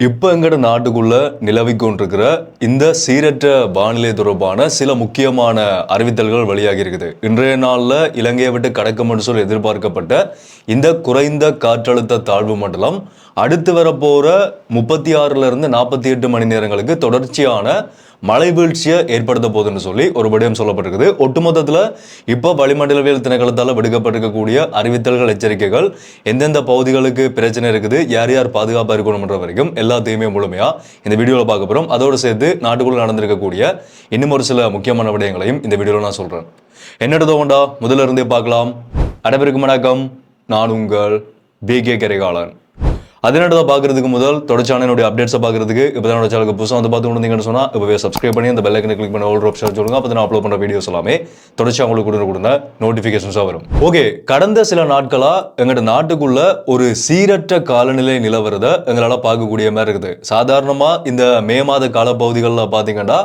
இப்போ எங்கட நாட்டுக்குள்ள நிலவி கொண்டிருக்கிற இந்த சீரற்ற வானிலை தொடர்பான சில முக்கியமான அறிவித்தல்கள் வெளியாகி இருக்குது. இன்றைய நாளில் இலங்கையை விட்டு கடக்கும்னு சொல்லி எதிர்பார்க்கப்பட்ட இந்த குறைந்த காற்றழுத்த தாழ்வு மண்டலம் அடுத்து வரப்போற 36 to 48 மணி நேரங்களுக்கு தொடர்ச்சியான மழை வீழ்ச்சியை ஏற்படுத்த போகுதுன்னு சொல்லி ஒரு விடயம் சொல்லப்பட்டிருக்குது. ஒட்டுமொத்தத்தில் இப்போ வளிமண்டலவியல் திணைக்களத்தால் விடுக்கப்பட்டிருக்கக்கூடிய அறிவித்தல்கள், எச்சரிக்கைகள் எந்தெந்த பகுதிகளுக்கு பிரச்சனை இருக்குது, யார் யார் பாதுகாப்பாக இருக்கணும்ன்ற வரைக்கும் எல்லாத்தையுமே முழுமையாக இந்த வீடியோவில் பார்க்க போகிறோம். அதோடு சேர்த்து நாட்டுக்குள்ள நடந்திருக்கக்கூடிய இன்னும் ஒரு சில முக்கியமான விடயங்களையும் இந்த வீடியோவில் நான் சொல்கிறேன். என்னோட தோண்டா முதல்ல இருந்தே பார்க்கலாம். அனைவருக்கும் வணக்கம். நான் உங்கள் BK கரிகாலன். அதனோட பார்க்கறதுக்கு முதல் தொடர்ச்சியான என்னுடைய அப்டேட்ஸை பார்க்கறதுக்கு இப்போ தான் சேனலுக்கு புதுசாக வந்து பார்த்து கொண்டீங்கன்னு சொன்னால் இப்போவே சப்ஸ்கிரைப் பண்ணி அந்த பெல் ஐக்கனை கிளிக் பண்ண ஆல் ஆப்ஷன் சொல்லுங்க. அப்போ நான் அப்லோட் பண்ணுற வீடியோஸ் எல்லாமே தொடர்ச்சியாக உங்களுக்கு கொடுத்த நோட்டிஃபிகேஷன்ஸாக வரும். ஓகே, கடந்த சில நாட்களாக எங்களோட நாட்டுக்குள்ள ஒரு சீரற்ற காலநிலை நிலவரதை எங்களால் பார்க்கக்கூடிய மாதிரி இருக்குது. சாதாரணமாக இந்த மே மாத காலப்பகுதிகளில் பார்த்தீங்கன்னா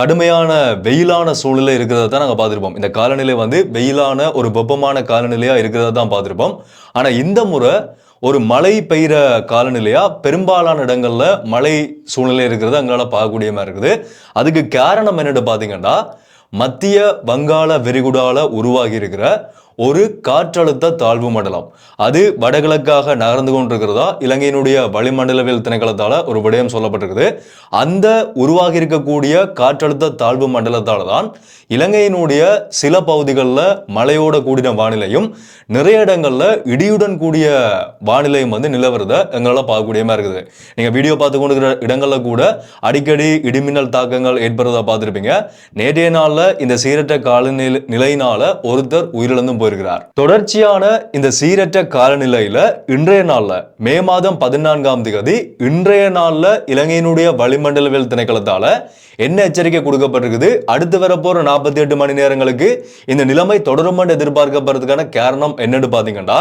கடுமையான வெயிலான சூழ்நிலை இருக்கிறத தான் நாங்கள் பார்த்துருப்போம். இந்த காலநிலை வந்து வெயிலான ஒரு வெப்பமான காலநிலையாக இருக்கிறத தான் பார்த்துருப்போம். ஆனால் இந்த முறை ஒரு மழை பெய்கிற காலநிலையா பெரும்பாலான இடங்கள்ல மழை சூழ்நிலை இருக்கிறது எங்களால் பார்க்கக்கூடிய மாதிரி இருக்குது. அதுக்கு காரணம் என்னன்னு பார்த்தீங்கன்னா மத்திய வங்காள விரிகுடால உருவாகி இருக்கிற ஒரு காற்றழுத்த தாழ்வு மண்டலம் அது வடகிழக்காக நகர்ந்து கொண்டிருக்கிறதா இலங்கையினுடைய வளிமண்டலவியல் திணைக்களத்தால ஒரு விடயம் சொல்லப்பட்டிருக்குது. அந்த உருவாகி இருக்கக்கூடிய காற்றழுத்த தாழ்வு மண்டலத்தால தான் இலங்கையினுடைய சில பகுதிகளில் மழையோட கூடின வானிலையும் நிறைய இடங்கள்ல இடியுடன் கூடிய வானிலையும் வந்து நிலவரதை எங்களால் பார்க்கக்கூடிய மாதிரி இருக்குது. நீங்க வீடியோ பார்த்து கொண்டிருக்கிற இடங்கள்ல கூட அடிக்கடி இடிமின்னல் தாக்கங்கள் ஏற்படுறதா பார்த்துருப்பீங்க. நேற்றைய நாள்ல இந்த சீரற்ற காலநிலையினால ஒருத்தர் உயிரிழந்தும் போயிருக்கிறார். தொடர்ச்சியான இந்த சீரற்ற காலநிலையில இன்றைய நாள்ல மே மாதம் 14ஆம் தேதி இன்றைய நாள்ல இலங்கையினுடைய வளிமண்டலவியல் திணைக்களத்தால என்ன எச்சரிக்கை கொடுக்கப்பட்டிருக்குது, அடுத்து வரப்போற 48 மணி நேரங்களுக்கு இந்த நிலைமை தொடரும் என்று எதிர்பார்க்கப்படுறதுக்கான காரணம் என்னன்னு பாத்தீங்கன்னா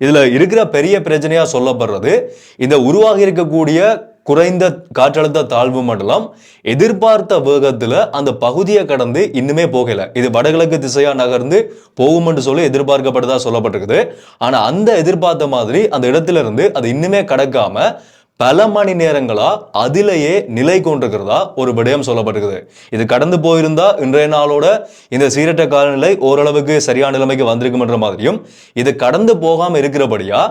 இதுல இருக்கிற பெரிய பிரச்சனையா சொல்லப்படுறது இந்த உருவாகி இருக்கக்கூடிய குறைந்த காற்றழுத்த தாழ்வு மண்டலம் எதிர்பார்த்த வேகத்துல அந்த பகுதியை கடந்து இன்னுமே போகல. இது வடகிழக்கு திசையா நகர்ந்து போகும் என்று சொல்லி எதிர்பார்க்கப்பட்டதா சொல்லப்பட்டிருக்குது. ஆனா அந்த எதிர்பார்த்த மாதிரி அந்த இடத்துல இருந்து அது இன்னுமே கடக்காம பல மணி நேரங்களா அதிலேயே நிலை கொண்டிருக்கிறதா ஒரு விடயம் சொல்லப்பட்டிருக்குது. இது கடந்து போயிருந்தா இன்றைய நாளோட இந்த சீரற்ற காலநிலை ஓரளவுக்கு சரியான நிலைமைக்கு வந்திருக்கும்ன்ற மாதிரியும் இது கடந்து போகாம இருக்கிறபடியா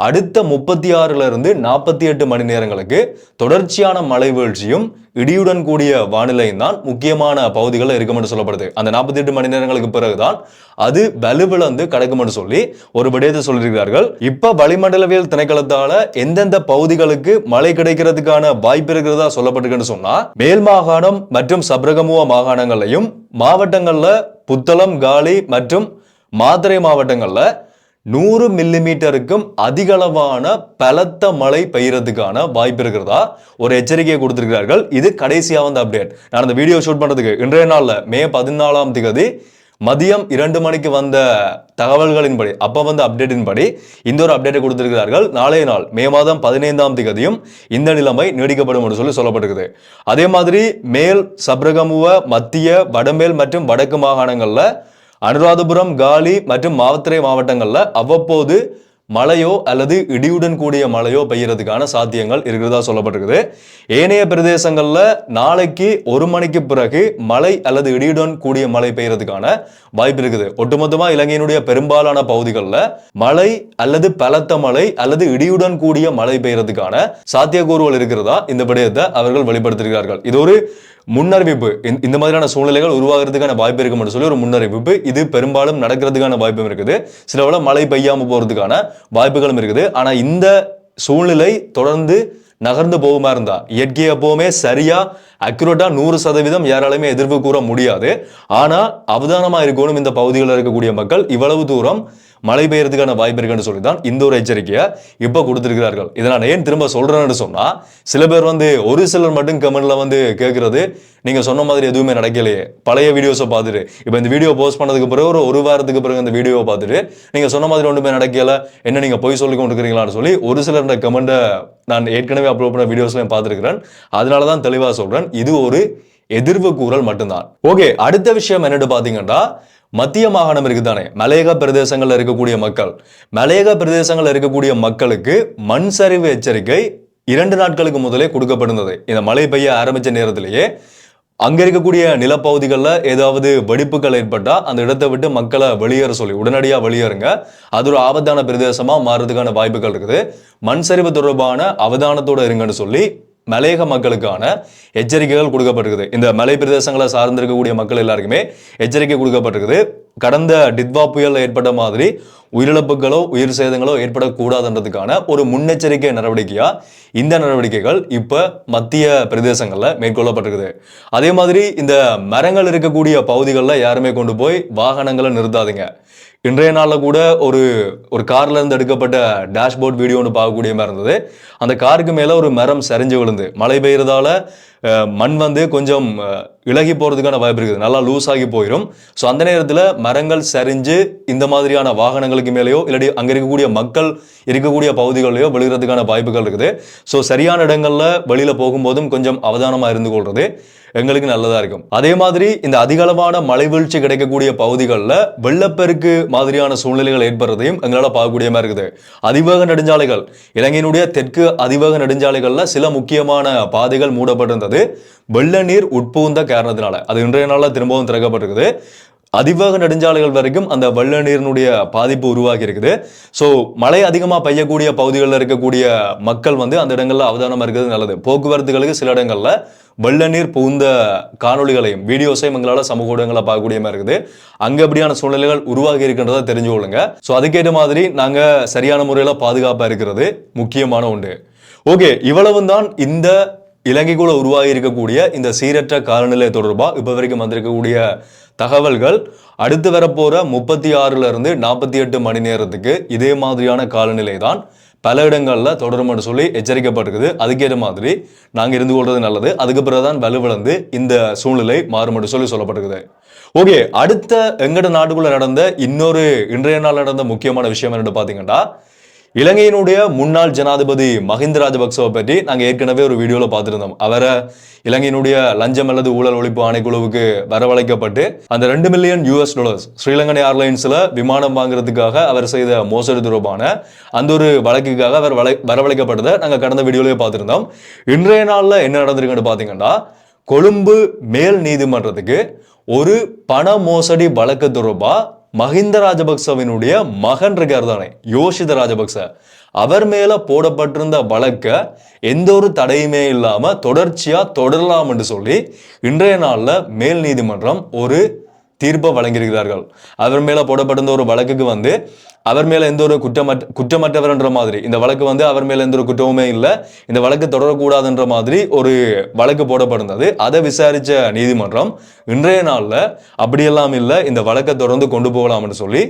அடுத்த 36 to 48 மணி நேரங்களுக்கு தொடர்ச்சியான மழை வீழ்ச்சியும் இடியுடன் கூடிய வானிலையும் தான் முக்கியமான பகுதிகளில் இருக்கும் என்று சொல்லப்படுது. அந்த 48 மணி நேரங்களுக்கு பிறகுதான் அது வலுவிழந்து கடக்கும் என்று சொல்லி ஒரு விடயத்தை சொல்லியிருக்கிறார்கள். இப்ப வளிமண்டலவியல் திணைக்களத்தால எந்தெந்த பகுதிகளுக்கு மழை கிடைக்கிறதுக்கான வாய்ப்பு இருக்கிறதா சொல்லப்பட்டிருக்குன்னு சொன்னா மேல் மாகாணம் மற்றும் சப்ரகமுவ மாகாணங்களையும் மாவட்டங்கள்ல புத்தளம், காலி மற்றும் மாத்தறை மாவட்டங்கள்ல 100 மில்லிமீட்டருக்கும் அதிகளவான பலத்த மழை பெய்யறதுக்கான வாய்ப்பு இருக்கிறதா ஒரு எச்சரிக்கையை கொடுத்திருக்கிறார்கள். இது கடைசியா வந்த அப்டேட். நான் அந்த வீடியோ ஷூட் பண்றதுக்கு இன்றைய நாள்ல மே 14ஆம் தேதி மதியம் 2 மணிக்கு வந்த தகவல்களின்படி அப்ப வந்த அப்டேட்டின்படி இந்த ஒரு அப்டேட்டை கொடுத்திருக்கிறார்கள். நாளைய நாள் மே மாதம் 15ஆம் தேதியும் இந்த நிலைமை நீடிக்கப்படும் என்று சொல்லி சொல்லப்பட்டிருக்குது. அதே மாதிரி மேல் சப்ரகமுவ, மத்திய, வடமேல் மற்றும் வடக்கு மாகாணங்கள்ல அனுராதபுரம், காலி மற்றும் மாவத்திரை மாவட்டங்கள்ல அவ்வப்போது மழையோ அல்லது இடியுடன் கூடிய மழையோ பெய்யறதுக்கான சாத்தியங்கள் இருக்கிறதா சொல்லப்பட்டிருக்குது. ஏனைய பிரதேசங்கள்ல நாளைக்கு 1 மணிக்கு பிறகு மழை அல்லது இடியுடன் கூடிய மழை பெய்யறதுக்கான வாய்ப்பு இருக்குது. ஒட்டுமொத்தமா இலங்கையினுடைய பெரும்பாலான பகுதிகளில் மழை அல்லது பலத்த மழை அல்லது இடியுடன் கூடிய மழை பெய்யறதுக்கான சாத்தியக்கூறுகள் இருக்கிறதா இந்த விடயத்தை அவர்கள் வெளிப்படுத்தியிருக்கிறார்கள். இது ஒரு முன்னறிவிப்பு. இந்த மாதிரியான சூழ்நிலைகள் உருவாகிறதுக்கான வாய்ப்பு இருக்கும் சொல்லி ஒரு முன்னறிவிப்பு. இது பெரும்பாலும் நடக்கிறதுக்கான வாய்ப்பும் இருக்குது. சில மழை பெய்யாம போறதுக்கான வாய்ப்புகளும் இருக்குது. ஆனா இந்த சூழ்நிலை தொடர்ந்து நகர்ந்து போகுமா இருந்தா இயற்கை எப்பவுமே சரியா அக்யூரேட்டா 100% யாராலுமே எதிர்ப்பு கூற முடியாது. ஆனா அவதானமா இருக்கணும் இந்த பகுதிகளில் இருக்கக்கூடிய மக்கள். இவ்வளவு தூரம் மழை பெய்யறதுக்கான வாய்ப்பு இருக்குன்னு சொல்லிதான் இந்த ஒரு எச்சரிக்கையை இப்ப கொடுத்திருக்கிறார்கள். இதை நான் ஏன் திரும்ப சொல்றேன்னு சொன்னா சில பேர் ஒரு சிலர் மட்டும் கமெண்ட்ல கேட்கறது நீங்க சொன்ன மாதிரி எதுவுமே நடக்கலையே, பழைய வீடியோஸை பார்த்துட்டு இப்ப இந்த வீடியோ போஸ்ட் பண்ணதுக்கு பிறகு ஒரு வாரத்துக்கு பிறகு இந்த வீடியோவை பார்த்துட்டு நீங்க சொன்ன மாதிரி ஒன்றுமே நடக்கல, என்ன நீங்க போய் சொல்லி கொண்டிருக்கிறீங்களான்னு சொல்லி ஒரு சிலர் கமெண்ட்டை நான் ஏற்கனவே அப்லோட் பண்ண வீடியோஸ்லையும் பார்த்துருக்கிறேன். அதனாலதான் தெளிவா சொல்றேன், இது ஒரு எதிர்வு கூறல் மட்டும்தான். ஓகே, அடுத்த விஷயம் என்னன்னு பாத்தீங்கன்னா மத்திய மாகாணம் இருக்குதானே, மலையக பிரதேசங்கள்ல இருக்கக்கூடிய மக்கள், மலையக பிரதேசங்கள்ல இருக்கக்கூடிய மக்களுக்கு மண் சரிவு எச்சரிக்கை 2 நாட்களுக்கு முதலே கொடுக்கப்பட்டிருந்தது. இந்த மழை பெய்ய ஆரம்பிச்ச நேரத்திலேயே அங்க இருக்கக்கூடிய நிலப்பகுதிகளில் ஏதாவது வெடிப்புகள் ஏற்பட்டா அந்த இடத்தை விட்டு மக்களை வெளியேற சொல்லி உடனடியாக வெளியேறுங்க, அது ஒரு ஆபத்தான பிரதேசமா மாறுறதுக்கான வாய்ப்புகள் இருக்குது, மண் சரிவு தொடர்பான அவதானத்தோடு இருங்கன்னு சொல்லி மலையக மக்களுக்கான எச்சரிக்கைகள் கொடுக்கப்பட்டிருக்குது. இந்த மலை பிரதேசங்களை சார்ந்திருக்கக்கூடிய மக்கள் எல்லாருக்குமே எச்சரிக்கை கொடுக்கப்பட்டிருக்குது. கடந்த டிட்வா புயல் ஏற்பட்ட மாதிரி உயிரிழப்புகளோ உயிர் சேதங்களோ ஏற்படக்கூடாதுன்றதுக்கான ஒரு முன்னெச்சரிக்கை நடவடிக்கையா இந்த நடவடிக்கைகள் இப்ப மத்திய பிரதேசங்கள்ல மேற்கொள்ளப்பட்டிருக்குது. அதே மாதிரி இந்த மரங்கள் இருக்கக்கூடிய பகுதிகளில் யாருமே கொண்டு போய் வாகனங்களை நிறுத்தாதீங்க. இன்றைய நாளில் கூட ஒரு கார்ல இருந்து எடுக்கப்பட்ட டேஷ்போர்ட் வீடியோ ஒன்று பார்க்கக்கூடிய மாதிரி இருந்தது. அந்த காருக்கு மேல ஒரு மரம் சரிஞ்சு விழுந்து மழை பெய்யறதால மண் வந்து கொஞ்சம் இலகி போறதுக்கான வாய்ப்பு இருக்குது, நல்லா லூஸ் ஆகி போயிடும். ஸோ அந்த நேரத்தில் மரங்கள் சரிஞ்சு இந்த மாதிரியான வாகனங்களுக்கு மேலேயோ இல்லாட்டி அங்கே இருக்கக்கூடிய மக்கள் இருக்கக்கூடிய பகுதிகளிலேயோ விழுகிறதுக்கான வாய்ப்புகள் இருக்குது. ஸோ சரியான இடங்கள்ல வெளியில போகும்போதும் கொஞ்சம் அவதானமாக இருந்து கொள்றது எங்களுக்கு நல்லதா இருக்கும். அதே மாதிரி இந்த அதிகளவான மழை வீழ்ச்சி கிடைக்கக்கூடிய பகுதிகளில் வெள்ளப்பெருக்கு மாதிரியான சூழ்நிலைகள் ஏற்படுறதையும் எங்களால் பார்க்கக்கூடிய மாதிரி இருக்குது. அதிவேக நெடுஞ்சாலைகள், இலங்கையினுடைய தெற்கு அதிவேக நெடுஞ்சாலைகள்ல சில முக்கியமான பாதைகள் மூடப்பட்டிருந்தது வெள்ள நீர் உட்புகுந்த காரணத்தினால. அது இன்றைய நாளில் திரும்பவும் திறக்கப்பட்டிருக்குது. அதிவேக நெடுஞ்சாலைகள் வரைக்கும் அந்த வெள்ள நீரினுடைய பாதிப்பு உருவாகி இருக்குது. ஸோ மழை அதிகமாக பெய்யக்கூடிய பகுதிகளில் இருக்கக்கூடிய மக்கள் வந்து அந்த இடங்கள்ல அவதானமாக இருக்கிறது நல்லது. போக்குவரத்துகளுக்கு சில இடங்கள்ல வெள்ள நீர் புகுந்த காணொலிகளையும் வீடியோஸையும் எங்களால் சமூக ஊடகங்களை பார்க்கக்கூடிய மாதிரி இருக்குது. அங்கே அப்படியான சூழ்நிலைகள் உருவாகி இருக்கின்றதை தெரிஞ்சு கொள்ளுங்க. ஸோ அதுக்கேற்ற மாதிரி நாங்கள் சரியான முறையில் பாதுகாப்பாக இருக்கிறது முக்கியமான ஒன்று. ஓகே, இவ்வளவு தான் இந்த இலங்கைக்குள்ள உருவாகி இருக்கக்கூடிய இந்த சீரற்ற காலநிலை தொடர்பாக இப்போ வரைக்கும் வந்திருக்கக்கூடிய தகவல்கள். அடுத்து வரப்போற 36 இருந்து 48 மணி நேரத்துக்கு இதே மாதிரியான காலநிலை தான் பல இடங்கள்ல தொடரும்னு சொல்லி எச்சரிக்கப்பட்டிருக்குது. அதுக்கேற்ற மாதிரி நாங்கள் இருந்து கொள்றது நல்லது. அதுக்கு பிறகுதான் வலுவிழந்து இந்த சூழ்நிலை மாறும் என்று சொல்லி சொல்லப்பட்டிருக்குது. ஓகே, அடுத்த எங்கட நாட்டுக்குள்ள நடந்த இன்னொரு இன்றைய நாள் நடந்த முக்கியமான விஷயம் என்னன்னு பாத்தீங்கன்னா, இலங்கையினுடைய முன்னாள் ஜனாதிபதி மஹிந்த ராஜபக்சவை பற்றி நாங்கள் ஏற்கனவே ஒரு வீடியோவில் பார்த்துருந்தோம். அவரை இலங்கையினுடைய லஞ்சம் அல்லது ஊழல் ஒழிப்பு ஆணைக்குழுவுக்கு வரவழைக்கப்பட்டு அந்த $2 மில்லியன் ஸ்ரீலங்கன் ஏர்லைன்ஸில் விமானம் வாங்குறதுக்காக அவர் செய்த மோசடி தொடர்பான அந்த ஒரு வழக்குக்காக அவர் வரவழைக்கப்பட்டதை நாங்கள் கடந்த வீடியோலேயே பார்த்துருந்தோம். இன்றைய நாளில் என்ன நடந்திருக்குன்னு பார்த்தீங்கன்னா, கொழும்பு மேல் நீதிமன்றத்துக்கு ஒரு பண மோசடி வழக்கு தொடர்பாக மஹிந்த ராஜபக்சவினுடைய மகன் இருக்கார் தானே, யோஷித ராஜபக்ச, அவர் மேல போடப்பட்டிருந்த வழக்க எந்த ஒரு தடையுமே இல்லாம தொடர்ச்சியா தொடரலாம் என்று சொல்லி இன்றைய நாள்ல மேல் நீதிமன்றம் ஒரு தீர்ப்பை வழங்கியிருக்கிறார்கள். அவர் மேல போடப்பட்டிருந்த ஒரு வழக்குக்கு வந்து அவர் மேல எந்த ஒரு குற்றமற்றவர்ன்ற மாதிரி இந்த வழக்கு வந்து அவர் மேல எந்த ஒரு குற்றமுமே இல்லை, இந்த வழக்கு தொடரக்கூடாதுன்ற மாதிரி ஒரு வழக்கு போடப்பட்டிருந்தது. அதை விசாரிச்ச நீதிமன்றம் இன்றைய நாள்ல அப்படியெல்லாம் இல்லை, இந்த வழக்கை தொடர்ந்து கொண்டு போகலாம்னு சொல்லி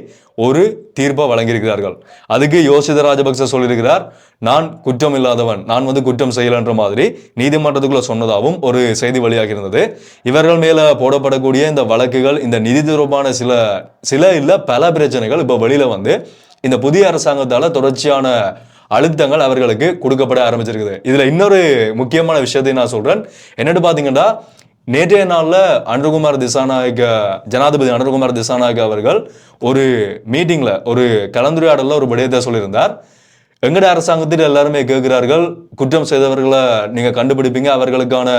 ஒரு தீர்ப்பை வழங்கியிருக்கிறார்கள். அதுக்கு யோஷித ராஜபக்ச சொல்லியிருக்கிறார், நான் குற்றம் இல்லாதவன், நான் வந்து குற்றம் செய்யலன்ற மாதிரி நீதிமன்றத்துக்குள்ள சொன்னதாகவும் ஒரு செய்தி வெளியாகி இருந்தது. இவர்கள் மேல போடப்படக்கூடிய இந்த வழக்குகள், இந்த நிதி தொடர்பான சில இல்ல பல பிரச்சனைகள் இப்ப வெளியில வந்து இந்த புதிய அரசாங்கத்தால தொடர்ச்சியான அழுத்தங்கள் அவர்களுக்கு கொடுக்கப்பட ஆரம்பிச்சிருக்குது. இதுல இன்னொரு முக்கியமான விஷயத்தை நான் சொல்றேன். என்னன்னு பாத்தீங்கன்னா, நேற்றைய நாள்ல ஜனாதிபதி அனுர்குமார் திசாநாயக்க அவர்கள் ஒரு மீட்டிங்ல ஒரு கலந்துரையாடல ஒரு விடயத்தை சொல்லியிருந்தார். எங்கட அரசாங்கத்தில் எல்லாருமே கேட்கிறார்கள், குற்றம் செய்தவர்களை நீங்க கண்டுபிடிப்பீங்க, அவர்களுக்கான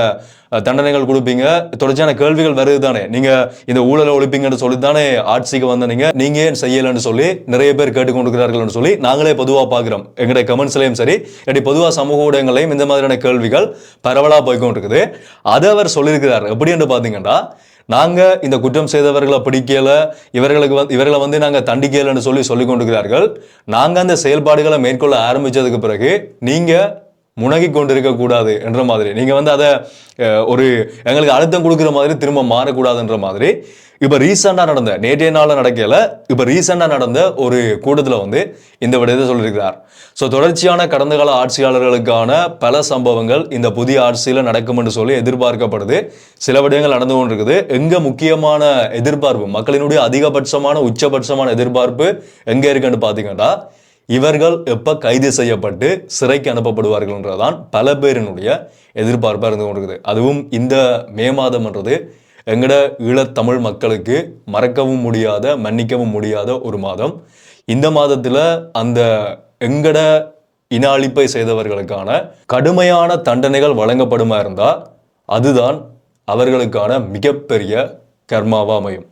தண்டனைகள் கொடுப்பீங்க, தொடர்ச்சியான கேள்விகள் வருது தானே, நீங்க இந்த ஊழலை ஒழிப்பீங்கன்னு சொல்லித்தானே ஆட்சிக்கு வந்த நீங்க ஏன் செய்யலன்னு சொல்லி நிறைய பேர் கேட்டுக்கொண்டிருக்கிறார்கள் சொல்லி நாங்களே பொதுவாக பார்க்கிறோம். எங்களுடைய கமெண்ட்ஸ்லையும் சரி, இல்லாட்டி பொதுவாக சமூக ஊடகங்களையும் இந்த மாதிரியான கேள்விகள் பரவலா போய்கொண்டிருக்குது. அதை அவர் சொல்லியிருக்கிறார். எப்படின்னு பாத்தீங்கன்னா, நாங்க இந்த குற்றம் செய்தவர்களை பிடிக்கல, இவர்களை வந்து நாங்க தண்டிக்கலன்னு சொல்லி கொண்டிருக்கிறார்கள். நாங்க அந்த செயல்பாடுகளை மேற்கொள்ள ஆரம்பிச்சதுக்கு பிறகு நீங்க முனகி கொண்டிருக்க கூடாது என்ற மாதிரி, நீங்க வந்து அதை ஒரு எங்களுக்கு அழுத்தம் கொடுக்குற மாதிரி திரும்ப மாறக்கூடாதுன்ற மாதிரி இப்ப ரீசெண்டா நடந்த நேற்றைய நாள்ல நடக்கல, இப்ப ரீசெண்டா நடந்த ஒரு கூட்டத்துல வந்து இந்த விடயத்தை சொல்லியிருக்கிறார். ஸோ தொடர்ச்சியான கடந்த கால ஆட்சியாளர்களுக்கான பல சம்பவங்கள் இந்த புதிய ஆட்சியில நடக்கும் என்று சொல்லி எதிர்பார்க்கப்படுது. சில விடயங்கள் நடந்து கொண்டிருக்குது. எங்க முக்கியமான எதிர்பார்ப்பு, மக்களினுடைய அதிகபட்சமான உச்சபட்சமான எதிர்பார்ப்பு எங்க இருக்குன்னு பாத்தீங்கன்னா, இவர்கள் எப்ப கைது செய்யப்பட்டு சிறைக்கு அனுப்பப்படுவார்கள்ன்றதான் பல பேரினுடைய எதிர்பார்ப்பா இருந்து கொண்டிருக்குது. அதுவும் இந்த மே மாதம்ன்றது எங்கட ஈழத்தமிழ் மக்களுக்கு மறக்கவும் முடியாத, மன்னிக்கவும் முடியாத ஒரு மாதம். இந்த மாதத்துல அந்த எங்கட இன அழிப்பை செய்தவர்களுக்கான கடுமையான தண்டனைகள் வழங்கப்படுமா இருந்தால் அதுதான் அவர்களுக்கான மிகப்பெரிய கர்மாவா அமையும்.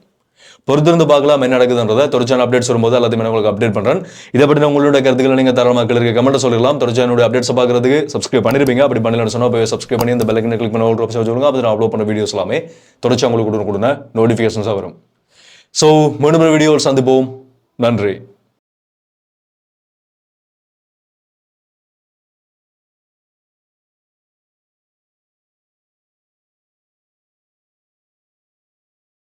பொறுத்திருந்து பார்க்கலாம் என்ன நடக்குதுன்றதை. தொடர்ச்சியான அப்டேட்ஸ் வரும்போது எல்லாத்தையும் உங்களுக்கு அப்டேட் பண்ணுறேன். இதை பற்றி உங்களுடைய கருத்துக்களை நீங்கள் தாராளமாக இருக்க கமெண்ட் சொல்லலாம். தொடர்ச்சியான அப்டேட்ஸ் பார்க்கறதுக்கு சப்ஸ்கிரைப் பண்ணிருப்பீங்க. அப்படி பண்ணலன்னு சொன்னால் போய் சப்ஸ்கிரைப் பண்ணி இந்த பெல் ஐக்கனை கிளிக் பண்ண ஒரு ஆப்ஷன் சொல்லுங்க. அப்போ நான் அப்லோட் பண்ண வீடியோஸ் எல்லாமே தொடர்ச்சி உங்களுக்கு கொடுன நோட்டிஃபிகேஷன்ஸாக வரும். ஸோ மீண்டும் வீடியோவில் சந்திப்போம். நன்றி.